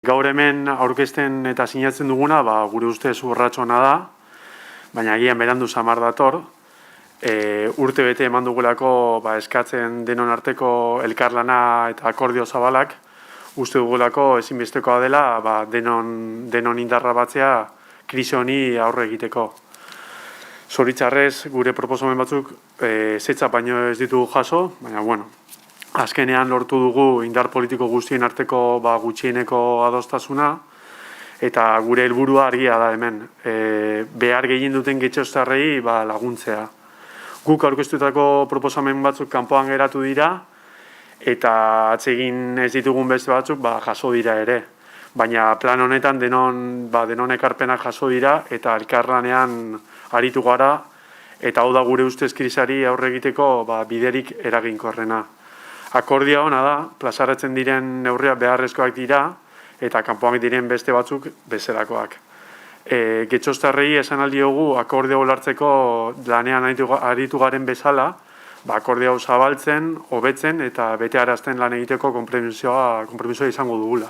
Gaur hemen aurkezten eta sinatzen duguna, gure ustez urratsona da, baina agian berandu samar dator. Urte bete eman dugulako eskatzen denon arteko elkarlana eta akordio zabalak, uste dugulako ezinbestekoa dela denon indarra batzea krisi honi aurre egiteko. Zoritxarrez, gure proposamen batzuk zetza baino ez ditugu jaso, baina azkenean lortu dugu indar politiko guztien arteko gutxieneko adostasuna, eta gure helburua argia da hemen. Behar gehien duten getxoztarrei laguntzea. Guk aurkeztutako proposamen batzuk kanpoan geratu dira, eta atsegin ez ditugun beste batzuk jaso dira ere. Baina plan honetan denon ekarpenak jaso dira, eta elkarlanean aritu gara, eta hau da gure ustez krisari aurre egiteko biderik eraginkorrena. Akordia hona da, plazaratzen diren neurriak beharrezkoak dira, eta kanpoan diren beste batzuk bezalakoak. Getxoztarrei esan aldiogu akordia ulartzeko lanean aritu garen bezala, akordia hau zabaltzen, hobetzen eta betearazten lan egiteko konpromisoa izango dugula.